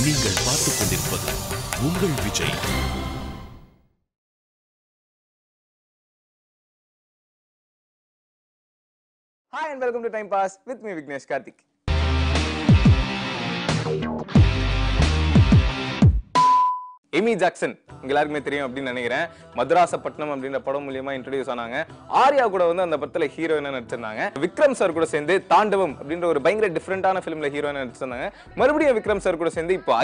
நீங்கள் பார்த்துக் கொண்டிருப்பது உங்கள் Vijay. Hi and welcome to Time Pass with me Vignesh Karthik. Amy Jackson எல்லாருக்குமே தெரியும் அப்படின்னு நினைக்கிறேன். மதராசப்பட்டினம் அப்படின்ற படம் மூலியமா இன்ட்ரோடியூஸ் ஆனாங்க. ஆர்யா கூட வந்து அந்த படத்துல ஹீரோயினா நடிச்சிருந்தாங்க. விக்ரம் சார் கூட சேர்ந்து தாண்டவம் அப்படின்ற ஒரு பயங்கர டிஃபரெண்டான ஃபிலிம்ல ஹீரோயினா நடிச்சிருந்தாங்க. மறுபடியும் விக்ரம் சார் கூட சேர்ந்து இப்போ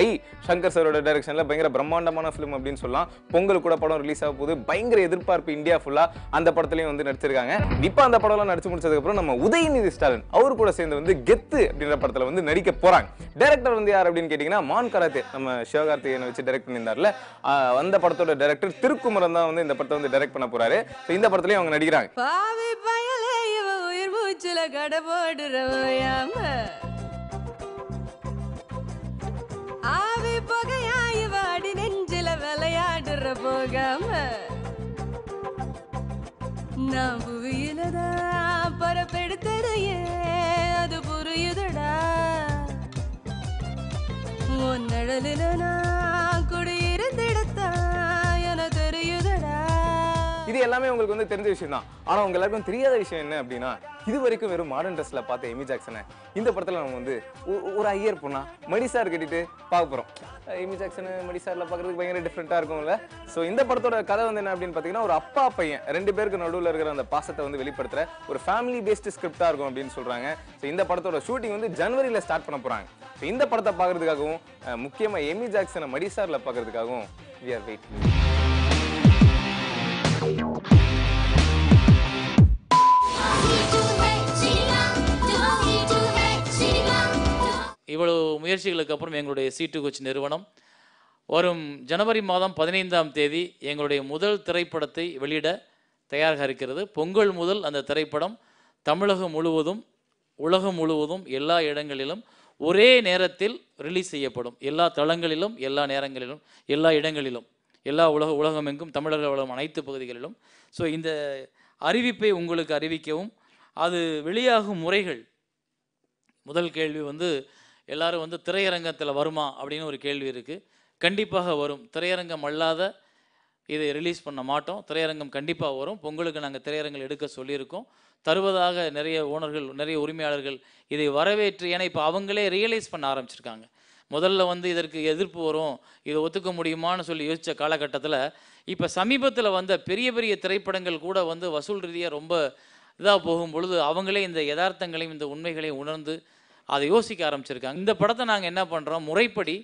சங்கர் சாரோட டைரக்ஷன்ல பயங்கர பிரம்மாண்டமான ஃபிலிம் அப்படின்னு சொல்லலாம். பொங்கல் கூட படம் ரிலீஸ் ஆக போகுது. பயங்கர எதிர்பார்ப்பு இந்தியா ஃபுல்லா அந்த படத்துலயும் வந்து நடிச்சிருக்காங்க. இப்போ அந்த படம்லாம் நடிச்சு முடிச்சதுக்கு அப்புறம் நம்ம உதயநிதி ஸ்டாலின் அவர் கூட சேர்ந்து வந்து கெத்து அப்படின்ற படத்துல வந்து நடிக்க போறாங்க. டைரக்டர் வந்து யார் அப்படின்னு கேட்டீங்கன்னா மான் கராத்தே நம்ம சிவகார்த்திகேயனை வச்சு டைரக்ட் பண்ணியிருந்தார்ல அந்த படத்தோட டைரக்டர் திருக்குமரன் தான் வந்து இந்த படத்தை வந்து டைரக்ட் பண்ண போறாரு. இந்த படத்துலயும் அவங்க நடிக்கிறாங்க. பாவி பயலே இவ உயிர் மூச்சுல கடை போடுறவயாம ஆவி புகையா இவ அடி நெஞ்சில விளையாடுற போகாம நான் புவியிலதான் பரப்பெடுத்ததையே அது புரியுதடா உன் நிழலில நான் குடியிருந்திடத்தா என தெரியுதடா. இது எல்லாமே உங்களுக்கு வந்து தெரிஞ்ச விஷயம் தான். ஆனா உங்க எல்லாருக்கும் தெரியாத விஷயம் என்ன அப்படின்னா இது வரைக்கும் வெறும் மாடர்ன் ட்ரெஸ்ல பார்த்த எமி ஜாக்சனை இந்த படத்துல நம்ம வந்து ஒரு ஐயர் பொண்ணா மடிசார் கட்டிட்டு பார்க்க போறோம். எமி ஜாக்சன் மடிசார்ல பாக்குறதுக்கு பயங்கர டிஃப்ரெண்டா இருக்கும்ல. சோ இந்த படத்தோட கதை வந்து என்ன அப்படின்னு பாத்தீங்கன்னா ஒரு அப்பா பையன் ரெண்டு பேருக்கு நடுவில் இருக்கிற அந்த பாசத்தை வந்து வெளிப்படுத்துற ஒரு ஃபேமிலி பேஸ்ட் ஸ்கிரிப்டா இருக்கும் அப்படின்னு சொல்றாங்க. ஸோ இந்த படத்தோட ஷூட்டிங் வந்து ஜனவரியில ஸ்டார்ட் பண்ண போறாங்க. ஸோ இந்த படத்தை பாக்குறதுக்காகவும் முக்கியமா எமி ஜாக்சனை மடிசார்ல பாக்குறதுக்காகவும் we are waiting. இவ்வளவு முயற்சிகளுக்கு அப்புறம் எங்களுடைய C2 கோச் நிறுவனம் வரும் ஜனவரி மாதம் 15ஆம் தேதி எங்களுடைய முதல் திரைப்படத்தை வெளியிட தயாராக இருக்கிறது. பொங்கல் முதல் அந்த திரைப்படம் தமிழகம் முழுவதும் உலகம் முழுவதும் எல்லா இடங்களிலும் ஒரே நேரத்தில் ரிலீஸ் செய்யப்படும். எல்லா தளங்களிலும் எல்லா நேரங்களிலும் எல்லா இடங்களிலும் எல்லா உலகமெங்கும் தமிழர்கள் உலகம் அனைத்து பகுதிகளிலும். ஸோ இந்த அறிவிப்பை உங்களுக்கு அறிவிக்கவும் அது வெளியாகும் முறைகள் முதல் கேள்வி வந்து எல்லாரும் வந்து திரையரங்கத்தில் வருமா அப்படின்னு ஒரு கேள்வி இருக்குது. கண்டிப்பாக வரும். திரையரங்கம் அல்லாத இதை ரிலீஸ் பண்ண மாட்டோம். திரையரங்கம் கண்டிப்பாக வரும். பொங்கலுக்கு நாங்கள் திரையரங்கள் எடுக்க சொல்லியிருக்கோம். தருவதாக நிறைய ஓனர்கள் நிறைய உரிமையாளர்கள் இதை வரவேற்று ஏன்னா இப்போ அவங்களே ரியலைஸ் பண்ண ஆரம்பிச்சிருக்காங்க. முதல்ல வந்து இதற்கு எதிர்ப்பு வரும் இதை ஒத்துக்க முடியுமான்னு சொல்லி யோசித்த காலகட்டத்தில் இப்போ சமீபத்தில் வந்த பெரிய பெரிய திரைப்படங்கள் கூட வந்து வசூல் ரீதியாக ரொம்ப இதாக போகும் பொழுது அவங்களே இந்த யதார்த்தங்களையும் இந்த உண்மைகளையும் உணர்ந்து அதை யோசிக்க ஆரம்பிச்சிருக்காங்க. இந்த படத்தை நாங்கள் என்ன பண்ணுறோம் முறைப்படி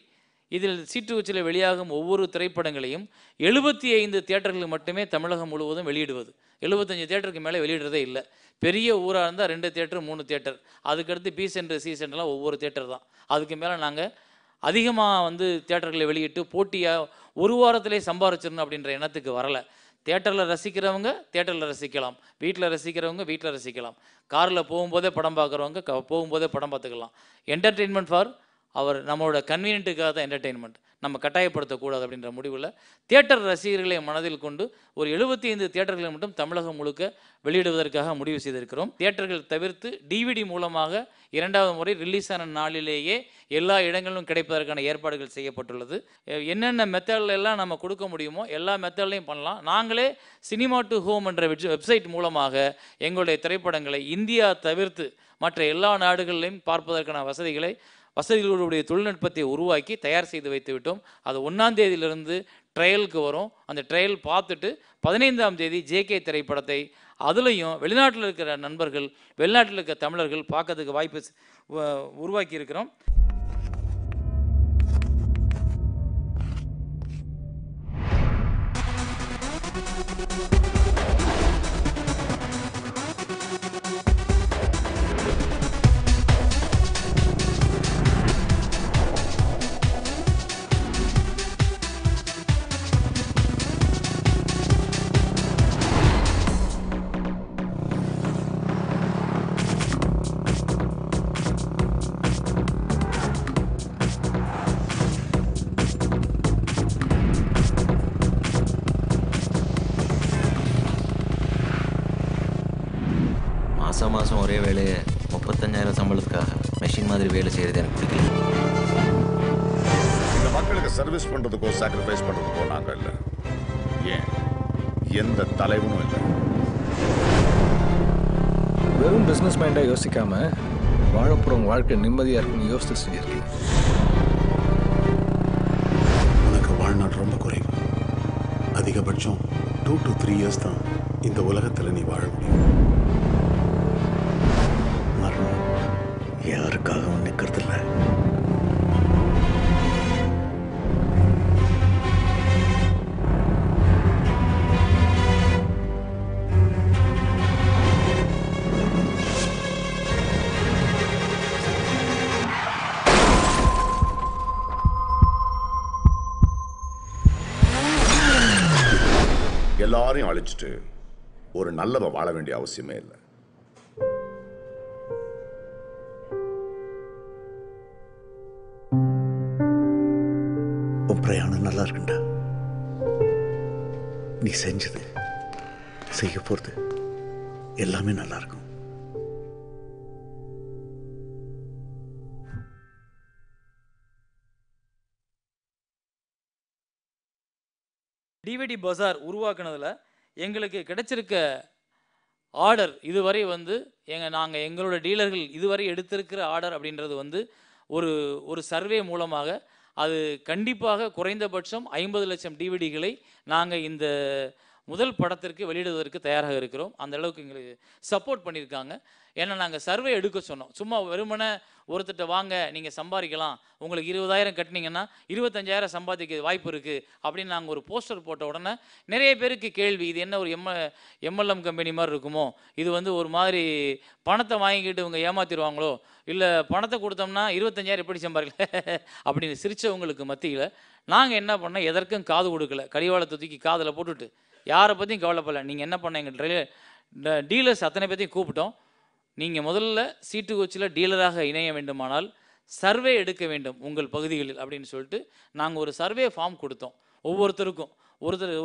இதில் C2 கோச்சில் வெளியாகும் ஒவ்வொரு திரைப்படங்களையும் 75 தியேட்டர்களுக்கு மட்டுமே தமிழகம் முழுவதும் வெளியிடுவது. 75 தியேட்டருக்கு மேலே வெளியிடுறதே இல்லை. பெரிய ஊராக இருந்தால் 2 தியேட்டர் 3 தியேட்டர், அதுக்கடுத்து B சென்டர் C சென்டர்லாம் ஒவ்வொரு தியேட்டர் தான். அதுக்கு மேலே நாங்கள் அதிகமாக வந்து தியேட்டர்களை வெளியிட்டு போட்டியாக ஒரு வாரத்திலே சம்பாரிச்சிடணும் அப்படின்ற எண்ணத்துக்கு வரலை. தியேட்டரில் ரசிக்கிறவங்க தியேட்டரில் ரசிக்கலாம், வீட்டில் ரசிக்கிறவங்க வீட்டில் ரசிக்கலாம், காரில் போகும்போதே படம் பார்க்குறவங்க போகும்போதே படம் பார்த்துக்கலாம். என்டர்டெயின்மெண்ட் ஃபார் அவர் நம்மளோட கன்வீனியன்ட்டுக்காக தான் என்டர்டெயின்மெண்ட், நம்ம கட்டாயப்படுத்தக்கூடாது அப்படின்ற முடிவில் தியேட்டர் ரசிகர்களை மனதில் கொண்டு ஒரு 75 தியேட்டர்களை மட்டும் தமிழகம் முழுக்க வெளியிடுவதற்காக முடிவு செய்திருக்கிறோம். தியேட்டர்கள் தவிர்த்து DVD மூலமாக 2வது முறை ரிலீஸ் ஆன நாளிலேயே எல்லா இடங்களிலும் கிடைப்பதற்கான ஏற்பாடுகள் செய்யப்பட்டுள்ளது. என்னென்ன மெத்தடில் எல்லாம் நம்ம கொடுக்க முடியுமோ எல்லா மெத்தட்லையும் பண்ணலாம். நாங்களே சினிமா டு ஹோம் என்ற வெப்சைட் மூலமாக எங்களுடைய திரைப்படங்களை இந்தியா தவிர்த்து மற்ற எல்லா நாடுகளிலையும் பார்ப்பதற்கான வசதிகளுடைய தொழில்நுட்பத்தை உருவாக்கி தயார் செய்து வைத்து விட்டோம். அது 1ஆம் தேதியிலிருந்து ட்ரையலுக்கு வரும். அந்த ட்ரையல் பார்த்துட்டு 15ஆம் தேதி JK திரைப்படத்தை அதுலேயும் வெளிநாட்டில் இருக்கிற நண்பர்கள் வெளிநாட்டில் இருக்கிற தமிழர்கள் பார்க்கறதுக்கு வாய்ப்பு உருவாக்கி இருக்கிறோம். மாதம் ஒரே வேலையை 35,000 சம்பளத்துக்காக மெஷின் மாதிரி வேலை செய்கிறது எனக்கு பிடிக்கல. சர்வீஸ் பண்றதுக்கோ சாக்ரிஃபைஸ் பண்றதுக்கோ நாங்க இல்லை. ஏன் எந்த தலைவனும் இல்லை. வெறும் பிஸ்னஸ் மைண்டாக யோசிக்காம வாழப்புறம் வாழ்க்கை நிம்மதியாக இருக்குன்னு யோசித்து செஞ்சிருக்கீங்க. உனக்கு வாழ்நாள் ரொம்ப குறைவு. அதிகபட்சம் 2 to 3 years தான் இந்த உலகத்தில் நீ வாழ முடியும். மரணம் யாருக்காகவும் நிற்கிறதில்ல. எல்லாரையும் அழிச்சிட்டு ஒரு நல்லவ வாழ வேண்டிய அவசியமே இல்லை. உன் பிரயாணம் நல்லா இருக்குண்டா. நீ செஞ்சது செய்ய போறது எல்லாமே நல்லா இருக்கும். டிவிடி பஜார் உருவாக்குனதில் எங்களுக்கு கிடைச்சிருக்க ஆர்டர் இதுவரை வந்து நாங்கள் எங்களோட டீலர்கள் இதுவரை எடுத்திருக்கிற ஆர்டர் அப்படின்றது வந்து ஒரு சர்வே மூலமாக அது கண்டிப்பாக குறைந்தபட்சம் 50 லட்சம் டிவிடிகளை நாங்கள் இந்த முதல் படத்திற்கு வெளியிடுவதற்கு தயாராக இருக்கிறோம். அந்த அளவுக்கு எங்களுக்கு சப்போர்ட் பண்ணியிருக்காங்க. ஏன்னா நாங்கள் சர்வே எடுக்க சொன்னோம். சும்மா வெறுமனே ஒருத்தட்ட வாங்க நீங்கள் சம்பாதிக்கலாம், உங்களுக்கு 20,000 கட்டினீங்கன்னா 25,000 சம்பாதிக்க வாய்ப்பு இருக்குது அப்படின்னு நாங்கள் ஒரு போஸ்டர் போட்ட உடனே நிறைய பேருக்கு கேள்வி, இது என்ன ஒரு எம்எல்எம் கம்பெனி மாதிரி இருக்குமோ, இது வந்து ஒரு மாதிரி பணத்தை வாங்கிக்கிட்டு இவங்க ஏமாற்றிடுவாங்களோ, இல்லை பணத்தை கொடுத்தோம்னா 25,000 எப்படி சம்பாதிக்கல அப்படின்னு சிரித்தவங்களுக்கு மத்தியில் நாங்கள் என்ன பண்ணோம், எதற்கும் காது கொடுக்கல. கடிவாளத்தை தூக்கி காதில் போட்டுட்டு யாரை பற்றியும் கவலைப்படல. நீங்கள் என்ன பண்ண, எங்கள் டீலர்ஸ் அத்தனை பேர்த்தையும் கூப்பிட்டோம். நீங்கள் முதல்ல சீட்டு கோச்சில் டீலராக இணைய வேண்டுமானால் சர்வே எடுக்க வேண்டும் உங்கள் பகுதிகளில் அப்படின்னு சொல்லிட்டு நாங்கள் ஒரு சர்வே ஃபார்ம் கொடுத்தோம். ஒவ்வொருத்தருக்கும்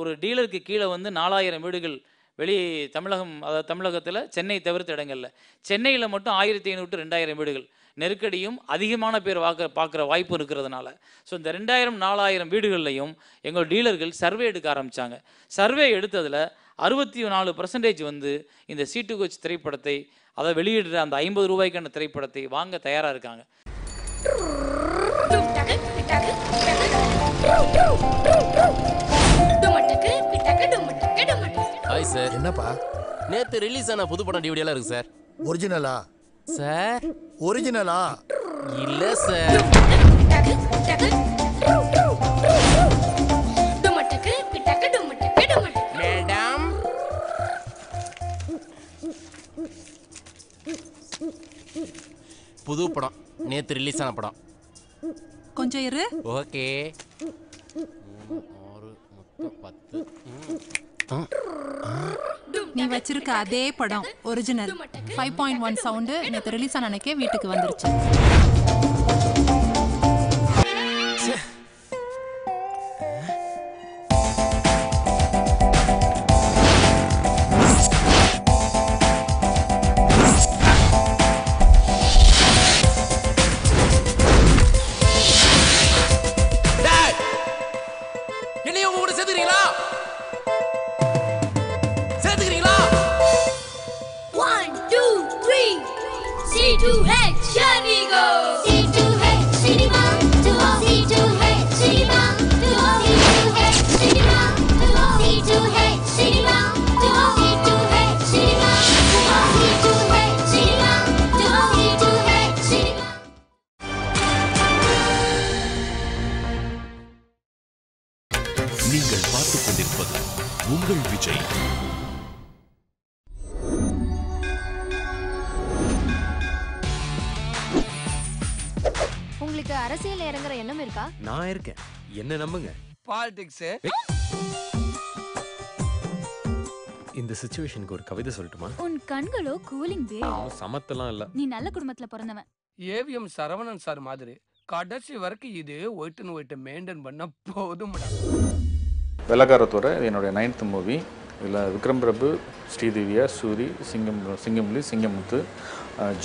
ஒரு டீலருக்கு கீழே வந்து 4000 வீடுகள் வெளி தமிழகம், அதாவது தமிழகத்தில் சென்னை தவிர்த்த இடங்களில், சென்னையில் மட்டும் 1500 to 2000 வீடுகள் நெருக்கடியும் அதிகமான பேர் பார்க்குற வாய்ப்பு இருக்கிறதுனால ஸோ இந்த 2000-4000 வீடுகள்லையும் எங்கள் டீலர்கள் சர்வே எடுக்க ஆரம்பித்தாங்க. சர்வே எடுத்ததில் 64% வந்து இந்த சீட்டு கோச் திரைப்படத்தை, அதை வெளியிடுற அந்த 50 ரூபாய்க்கான திரைப்படத்தை வாங்க தயாராக இருக்காங்க. Hi sir. என்னப்பா? நேத்து ரிலீஸ் ஆன புது படம் டிவிடியெல்லாம் இருக்கு சார். ஒரிஜினலா சார்? ஒரிஜினலா இல்ல சார். மேடம் புது படம் நேத்து ரிலீஸ் ஆன படம். கொஞ்சம் இரு. ஓகே. 6 நீ வச்சிருக்க அதே படம் ஒரிஜினல் 5.1 சவுண்டு நேற்று ரிலீஸ் ஆன அன்னைக்கே வீட்டுக்கு வந்துருச்சு. என்னைய உங்க கூட சேர்த்துக்கிறீங்களா? சேர்த்துக்கிறீங்களா? 1 2 3 C2H Shanigo C2H Cinema to all C2H Cinema to all C2H Cinema to all C2H Cinema to all C2H Cinema to all C2H Cinema to all C2H Cinema. நீங்கள் பார்த்துக் கொண்டிருப்பது உங்கள் விஜய். உங்களுக்கு அரசியல் இறங்குற எண்ணம் இருக்கா? நான் இருக்கேன், என்ன நம்புங்க. பாலிடிக்ஸ். இந்த சிச்சுவேஷனுக்கு ஒரு கவிதை சொல்லட்டுமா? உன் கண்களோ கூலிங் பே. சமத்தெல்லாம் இல்ல. நீ நல்ல குடும்பத்துல பிறந்தவன். ஏவிஎம் சரவணன் சார் மாதிரி கடைசி வரைக்கும் இது ஒயிட் மெயின்டைன் பண்ண போதும். வெள்ளக்காரத்தோட என்னுடைய 9th மூவி. இதில் விக்ரம் பிரபு, ஸ்ரீதிவ்யா, சூரி, சிங்கம்லி, சிங்கமுத்து,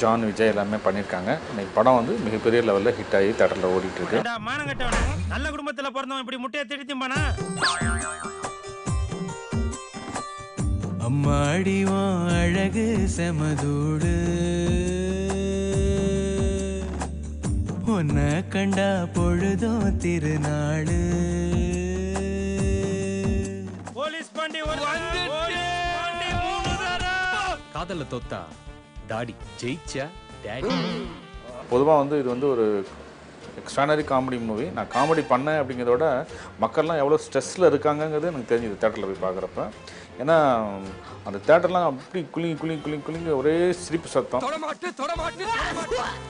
ஜான், விஜய் எல்லாமே பண்ணியிருக்காங்க. இன்னைக்கு படம் வந்து மிகப்பெரிய லெவலில் ஹிட் ஆகி தேட்டரில் ஓடிட்டு இருக்கு. நல்ல குடும்பத்தில் பிறந்தவன் இப்படி முட்டையை திடித்தும்பானா? அம்மாடிவன் அழகு செமதூடு, உன்னை கண்டா பொழுதும் திருநாடு. போலீஸ் பாண்டி காதல்ல தோத்தா டாடி, ஜெயிச்சா டேடி. பொதுவாக வந்து இது வந்து ஒரு எக்ஸ்ட்ரானரி காமெடி மூவி. நான் காமெடி பண்ணேன் அப்படிங்கிறதோட மக்கள்லாம் எவ்வளோ ஸ்ட்ரெஸ்ஸில் இருக்காங்கங்கிறது எனக்கு தெரிஞ்சுது தேட்டரில் போய் பார்க்குறப்ப. ஏன்னா அந்த தேட்டர்லாம் அப்படி குளிங்க ஒரே சிரிப்பு சத்தம்.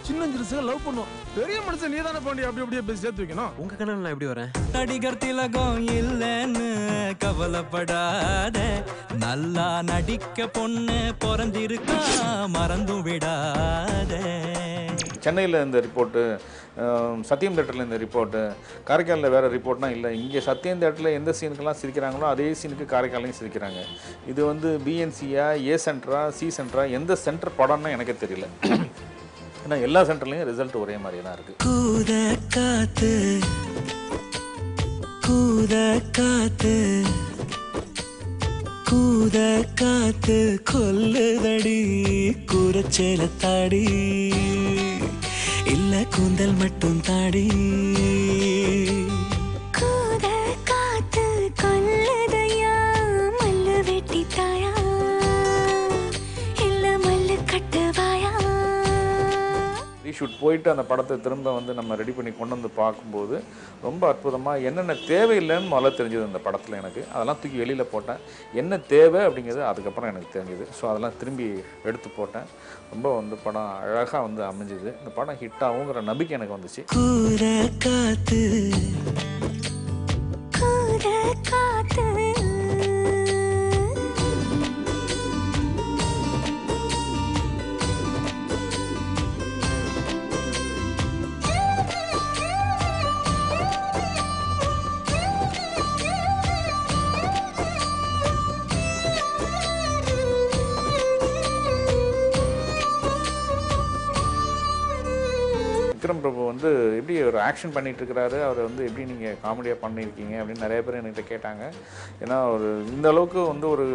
சின்ன சிறுசுங்க லவ் பண்ணும், பெரிய மனுஷன் நீ தானே பண்ணி அப்படி அப்படியே பேசி சேர்த்து வைக்கணும். உங்க கண்ணன் நான் எப்படி வரேன்? நடிகர் திலகம் இல்லைன்னு கவலைப்படாத, நல்லா நடிக்க பொண்ணு பிறந்திருக்கா மறந்தும் விடாத. சென்னையில் இந்த ரிப்போர்ட்டு, சத்தியம் தேட்டரில் இந்த ரிப்போர்ட்டு, காரைக்காலில் வேறு ரிப்போர்ட்னா இல்லை. இங்கே சத்தியம் தேட்டரில் எந்த சீனுக்கெல்லாம் சிரிக்கிறாங்களோ அதே சீனுக்கு காரைக்காலையும் சிரிக்கிறாங்க. இது வந்து பிஎன்சியா, ஏ சென்டரா, சி சென்டரா, எந்த சென்டர் படம்னு எனக்கே தெரியல. ஏன்னா எல்லா சென்டர்லையும் ரிசல்ட் ஒரே மாதிரி தான் இருக்குது. கூத காத்து கூத காத்து கூத காத்து கொல்லுதடி கூரச்சேல தாடி, இல்ல கூந்தல் மட்டும் தாடி. கூத காத்து கொல்லுதையா, மல்லு வெட்டி தாயா, இல்ல மல்லு கட்டுவாயா. ரீஷூட் போயிட்டு அந்த படத்தை திரும்ப வந்து நம்ம ரெடி பண்ணி கொண்டு வந்து பார்க்கும்போது ரொம்ப அற்புதமாக என்னென்ன தேவையில்லைன்னு முதல்ல தெரிஞ்சது அந்த படத்தில் எனக்கு. அதெல்லாம் தூக்கி வெளியில் போட்டேன். என்ன தேவை அப்படிங்கிறது அதுக்கப்புறம் எனக்கு தெரிஞ்சுது. ஸோ அதெல்லாம் திரும்பி எடுத்து போட்டேன். ரொம்ப வந்து படம் அழகாக வந்து அமைஞ்சுது. இந்த படம் ஹிட் ஆகுங்கிற நம்பிக்கை எனக்கு வந்துச்சு. கூத காத்து கூத காத்து விக்ரம் பிரபு வந்து எப்படி ஒரு ஆக்ஷன் பண்ணிகிட்டு இருக்கிறாரு, அவர் வந்து எப்படி நீங்கள் காமெடியாக பண்ணியிருக்கீங்க அப்படின்னு நிறைய பேர் என்கிட்ட கேட்டாங்க. ஏன்னா ஒரு இந்த அளவுக்கு வந்து ஒரு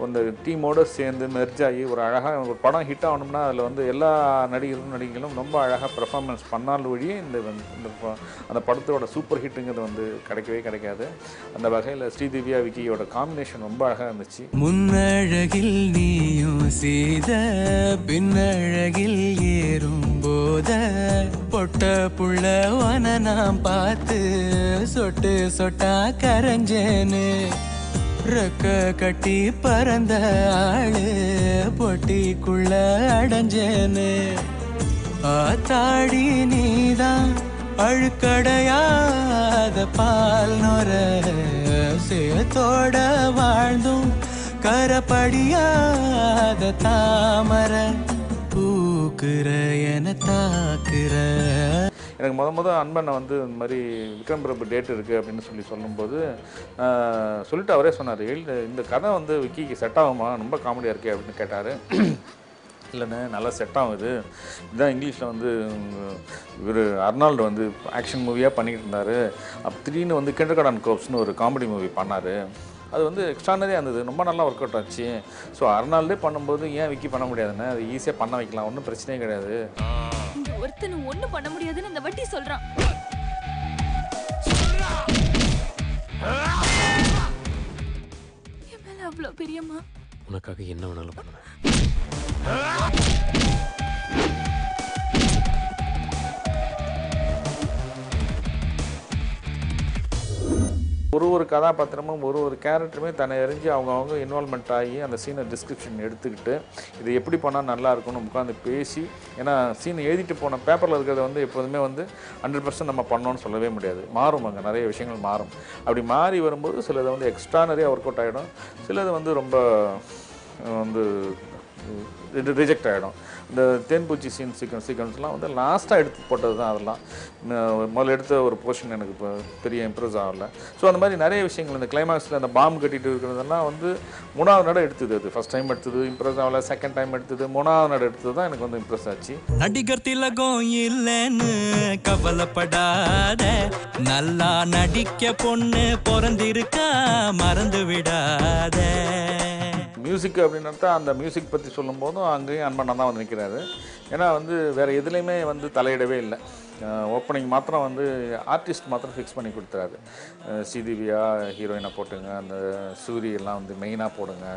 அந்த டீமோடு சேர்ந்து மெர்ஜ் ஆகி ஒரு அழகாக ஒரு படம் ஹிட் ஆகணும்னா அதில் வந்து எல்லா நடிகர்களும் ரொம்ப அழகாக பெர்ஃபார்மன்ஸ் பண்ணால் வழியே அந்த படத்தோட சூப்பர் ஹிட்டுங்கிறது வந்து கிடைக்கவே கிடைக்காது. அந்த வகையில் ஸ்ரீதிவ்யா, விக்கியோட காம்பினேஷன் ரொம்ப அழகாக இருந்துச்சு. முன்னழகில் நீயும் செய்த பின்னழகில் ஏறும் போத, பொட்ட புள்ளவன நான் பார்த்து சொட்டு சொட்டா கரைஞ்சேன்னு, ரெக்க கட்டி பறந்த ஆளு பொட்டிக்குள்ள அடைஞ்சேன்னு. ஆத்தாடி நீதான் அழுக்கடையாத பால் நொர, சேத்தோட வாழ்ந்தும் கரப்படியாத தாமர, பூக்குற என தாக்குற. எனக்கு முத அன்பண்ணை வந்து இந்த மாதிரி விக்ரம் பிரபு டேட் இருக்குது அப்படின்னு சொல்லும்போது சொல்லிட்டு அவரே சொன்னார், இந்த கதை வந்து விக்கிக்கு செட் ஆகுமா, ரொம்ப காமெடியாக இருக்கே அப்படின்னு கேட்டார். இல்லைண்ணே நல்லா செட் ஆகுது. இதுதான் இங்கிலீஷில் வந்து இவர் அர்னால்டு வந்து ஆக்ஷன் மூவியாக பண்ணிக்கிட்டு இருந்தார். திடீர்னு வந்து கிண்டர்கார்டன் கோப்ஸ்னு ஒரு காமெடி மூவி பண்ணார். அது வந்து எக்ஸ்ட்ரானரியாக இருந்தது, ரொம்ப நல்லா ஒர்க் அவுட் ஆச்சு. ஸோ அர்னால்டே பண்ணும்போது ஏன் விக்கி பண்ண முடியாதுன்னு, அது ஈஸியாக பண்ண வைக்கலாம், ஒன்றும் பிரச்சனையே கிடையாது. இந்த ஒருத்தனை ஒன்றும் பண்ண முடியாதுன்னு இந்த வட்டி சொல்கிறான். என் மேலே அவ்வளோ பிரியமா? உனக்காக என்ன வேணாலும் பண்ணுவேன். ஒரு கதாபாத்திரமும் ஒரு கேரக்டருமே தன்னை எறிஞ்சு அவங்க இன்வால்மெண்ட் ஆகி அந்த சீனை டிஸ்கிரிப்ஷன் எடுத்துக்கிட்டு இது எப்படி பண்ணால் நல்லா இருக்கும்னு உட்காந்து பேசி, ஏன்னா சீன் எழுதிட்டு போன பேப்பரில் இருக்கிறத வந்து எப்போதுமே வந்து 100% நம்ம பண்ணோன்னு சொல்லவே முடியாது. மாறும், அங்கே நிறைய விஷயங்கள் மாறும். அப்படி மாறி வரும்போது சிலது வந்து எக்ஸ்ட்ரா நிறைய ஒர்க் அவுட் ஆகிடும், சிலது வந்து ரொம்ப வந்து ரிஜெக்ட் ஆகிடும். இந்த தேன்பூச்சி சீக்வன்ஸ்லாம் வந்து லாஸ்ட்டாக எடுத்து போட்டது தான். அதெல்லாம் முதல்ல எடுத்த ஒரு போர்ஷன் எனக்கு இப்போ பெரிய இம்ப்ரெஸ் ஆகலை. ஸோ அந்த மாதிரி நிறைய விஷயங்கள் இந்த கிளைமாக்ஸில் அந்த பாம்பு கட்டிட்டு இருக்கிறதெல்லாம் வந்து 3வது நட எடுத்தது. அது ஃபர்ஸ்ட் டைம் எடுத்தது இம்ப்ரெஸ் ஆகலை, செகண்ட் டைம் எடுத்தது, 3வது நட எடுத்தது தான் எனக்கு வந்து இம்ப்ரெஸ் ஆச்சு. நடிகர் திலகம் இல்லைன்னு கவலைப்படாத, நல்லா நடிக்க பொண்ணு பிறந்திருக்கா மறந்து விடாத. மியூசிக் அப்படின்னா அந்த மியூசிக் பற்றி சொல்லும் போதும் அங்கேயும் அன்பண்ணா தான் வந்து நிற்கிறாரு. ஏன்னா வந்து வேறு எதுலேயுமே வந்து தலையிடவே இல்லை. ஓப்பனிங் மாத்திரம் வந்து ஆர்டிஸ்ட் மாத்திரம் ஃபிக்ஸ் பண்ணி கொடுத்துறாரு. ஸ்ரீதிவியா ஹீரோயினை போட்டுங்க, அந்த சூரியெல்லாம் வந்து மெயினாக போடுங்க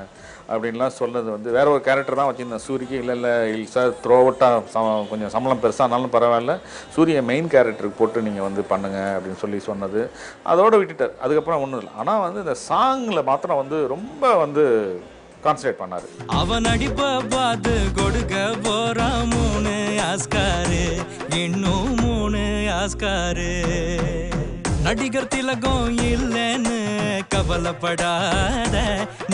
அப்படின்லாம் சொன்னது வந்து வேற ஒரு கேரக்டர் தான் வச்சுருந்தேன். சூரிக்கு இல்லை சார் த்ரோ அவுட்டாக கொஞ்சம் சம்பளம் பெருசானாலும் பரவாயில்ல, சூரிய மெயின் கேரக்டருக்கு போட்டு நீங்கள் வந்து பண்ணுங்க அப்படின்னு சொல்லி சொன்னது அதோடு விட்டுட்டார். அதுக்கப்புறம் ஒன்றும் இல்லை. ஆனால் வந்து இந்த சாங்கில் மாத்திரம் வந்து ரொம்ப வந்து கான்சன்ட்ரேட் பண்ணாரு. அவன் அடிப்ப பார்த்து கொடுக்க போறான் 3 ஆஸ்காரு, இன்னும் 3 ஆஸ்காரு. நடிகர் திலகம் இல்லைன்னு கவலைப்படாத,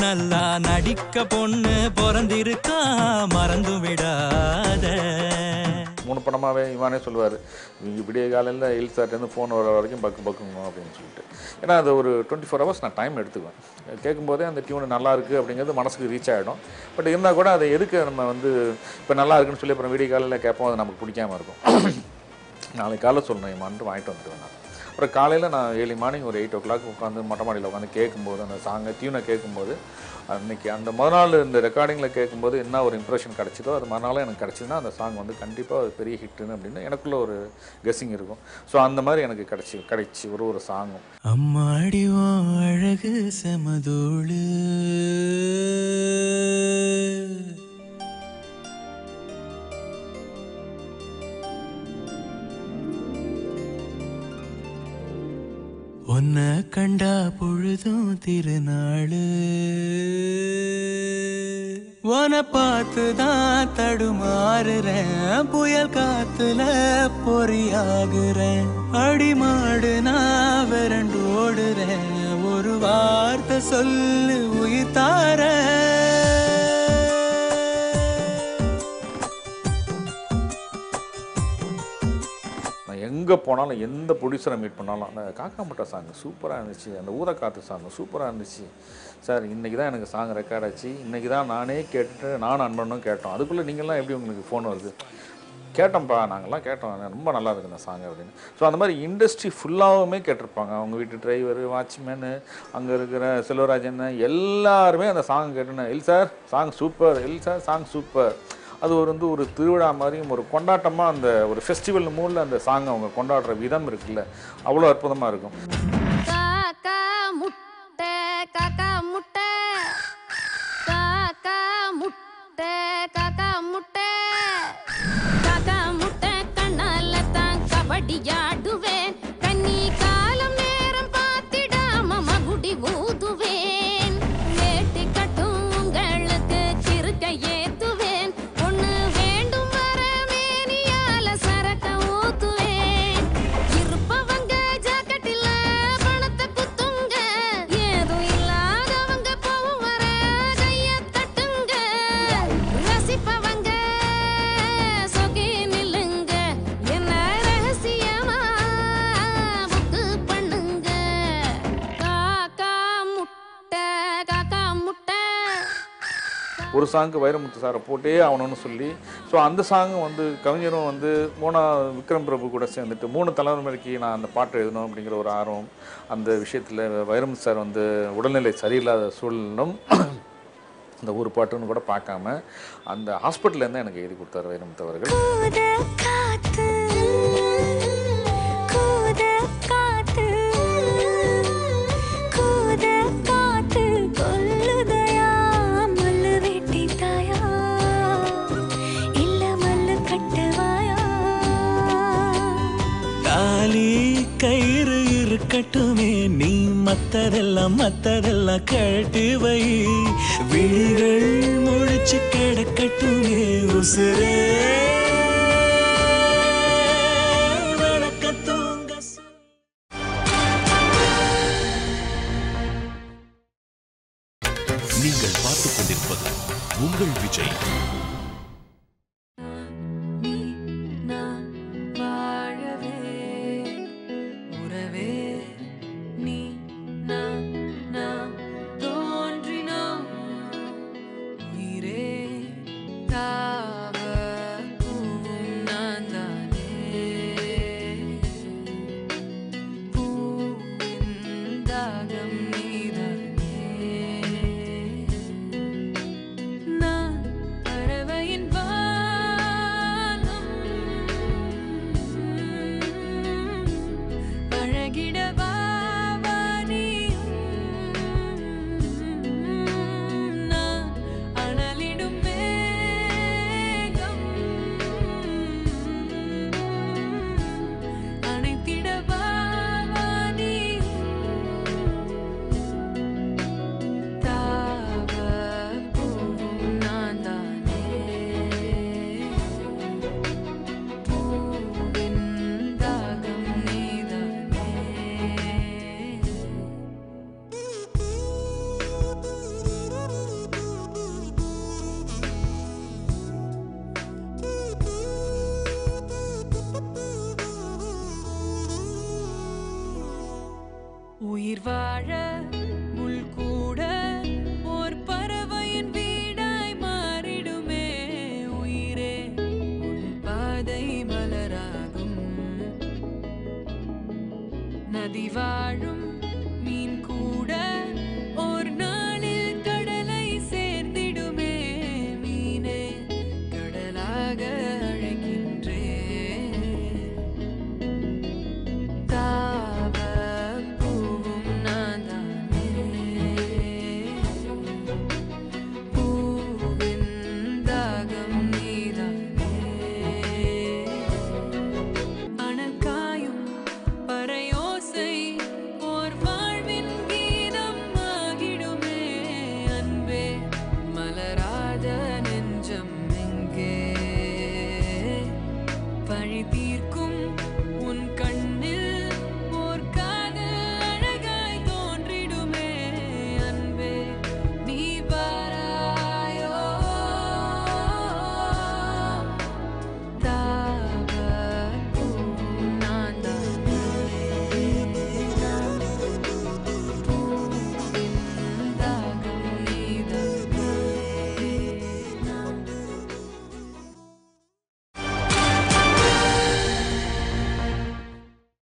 நல்லா நடிக்க பொண்ணு பிறந்திருக்கா மறந்து விடாத. 3 படமாகவே இவானே சொல்லுவார், விடிய காலையில் எல்சார்ட்டேருந்து ஃபோன் வர வரைக்கும் பக்குங்க அப்படின்னு சொல்லிட்டு. ஏன்னா அது ஒரு 24 hours நான் டைம் எடுத்துக்குவேன். கேட்கும்போதே அந்த டியூன் நல்லா இருக்குது அப்படிங்கிறது மனசுக்கு ரீச் ஆகிடும். பட் இருந்தால் கூட அதை எதுக்கு நம்ம வந்து இப்போ நல்லா இருக்குன்னு சொல்லி அப்புறம் விடிய காலையில் கேட்போம், அது நமக்கு பிடிக்காமல் இருக்கும். நாளைக்கு காலையில் சொல்லணும் என் வாங்கிட்டு வந்துடுவேன் நான். அப்புறம் காலையில் நான் ஏர்லி மார்னிங் ஒரு 8 o'clock உட்காந்து மொட்டை மாடியில் உட்காந்து கேட்கும்போது அந்த சாங்கை டியூனை கேட்கும்போது அன்றைக்கி அந்த மறுநாள் இந்த ரெக்கார்டிங்கில் கேட்கும்போது என்ன ஒரு இம்ப்ரெஷன் கிடச்சிதோ அது மறுநாளும் எனக்கு கிடச்சிதுன்னா அந்த சாங் வந்து கண்டிப்பாக ஒரு பெரிய ஹிட்டுன்னு அப்படின்னு எனக்குள்ள ஒரு கெஸ்ஸிங் இருக்கும். ஸோ அந்த மாதிரி எனக்கு கிடைச்சி ஒரு சாங்கும். அம்மாடி அழகு செமதோடு உன்னை கண்டா பொழுதும் திருநாளு, உன்னை பார்த்துதான் தடுமாறுறேன், புயல் காத்துல பொறியாகுறேன், அடிமாடு நான் விரண்டோடுறேன், ஒரு வார்த்தை சொல்லு உயிர் தார. எங்கே போனாலும் எந்த ப்ரொடியூசரை மீட் பண்ணாலும் அந்த காக்காம்பட்டா சாங் சூப்பராக இருந்துச்சு, அந்த ஊதக்காத்து சாங் சூப்பராக இருந்துச்சு சார், இன்றைக்கி தான் எனக்கு சாங் ரெக்கார்ட் ஆச்சு, இன்றைக்கி தான் நானே கேட்டுட்டு நானும் அன்பனும் கேட்டோம், அதுக்குள்ளே நீங்கள்லாம் எப்படி உங்களுக்கு ஃபோன் வருது? கேட்டோம்ப்பா, நாங்கள்லாம் கேட்டோம், ரொம்ப நல்லா இருக்குது இந்த சாங் அப்படின்னு. ஸோ அந்த மாதிரி இண்டஸ்ட்ரி ஃபுல்லாகவுமே கேட்டிருப்பாங்க. அவங்க வீட்டு டிரைவரு, வாட்ச்மேனு, அங்கே இருக்கிற செல்வராஜன் எல்லாருமே அந்த சாங் கேட்டுன்னு, L sir song super, L sir song super. அது ஒரு திருவிழா மாதிரியும் ஒரு கொண்டாட்டமாக அந்த ஒரு ஃபெஸ்டிவல் மூடில் அந்த சாங் அவங்க கொண்டாடுற விதம் இருக்குல்ல, அவ்வளோ அற்புதமாக இருக்கும். காக்கா முட்டை காக்கா முட்டை காக்கா முட்டை காக்கா முட்டை காக்கா முட்டை கண்ணால தான் கபடியாடுவேன், கன்னி காலம் நேரம் பார்த்திடாம மகுடி ஊதுவேன், வேட்டி கட்டும் உங்களுக்கு சிறுக்க ஏத்துவேன், ஒண்ணு வேண்டும் வர மேனியால சரக்க ஊத்துவேன், இருப்பவங்க ஜாக்கெட்டில் பணத்தை குத்துங்க, ஏதும் இல்லாதவங்க போவும் வர கைய தட்டுங்க, ரசிப்பவங்க சொகி நில்லுங்க, என்ன ரகசியமா புக்கு பண்ணுங்க, காக்கா முட்டை காக்கா முட்டை. ஒரு சாங்க்கு வைரமுத்து சாரை போட்டே ஆகணும்னு சொல்லி, ஸோ அந்த சாங்கும் வந்து கவிஞரும் வந்து விக்ரம் பிரபு கூட சேர்ந்துட்டு 3 தலைமுறைக்கு நான் அந்த பாட்டு எழுதணும் அப்படிங்கிற ஒரு ஆர்வம், அந்த விஷயத்தில் வைரமுத்து சார் வந்து உடல்நிலை சரியில்லாத சூழலும் அந்த ஒரு பாட்டுன்னு கூட பார்க்காம அந்த ஹாஸ்பிட்டல்லேருந்து எனக்கு எழுதி கொடுத்தாரு வைரமுத்து அவர்கள். தாலி கயிறு இருக்கட்டுமே, நீ மத்ததெல்லாம் கழட்டி வை, விழிகள் முழிச்சு கிடக்கட்டுமே உசுரே. நீங்கள் பார்த்துக் கொண்டிருப்பது உங்கள் விஜய். உயிர் வாழ முள் கூட ஓர் பறவையின் வீடாய் மாறிடுமே உயிரே உன் பாதை மலராகும் நதி வாழும்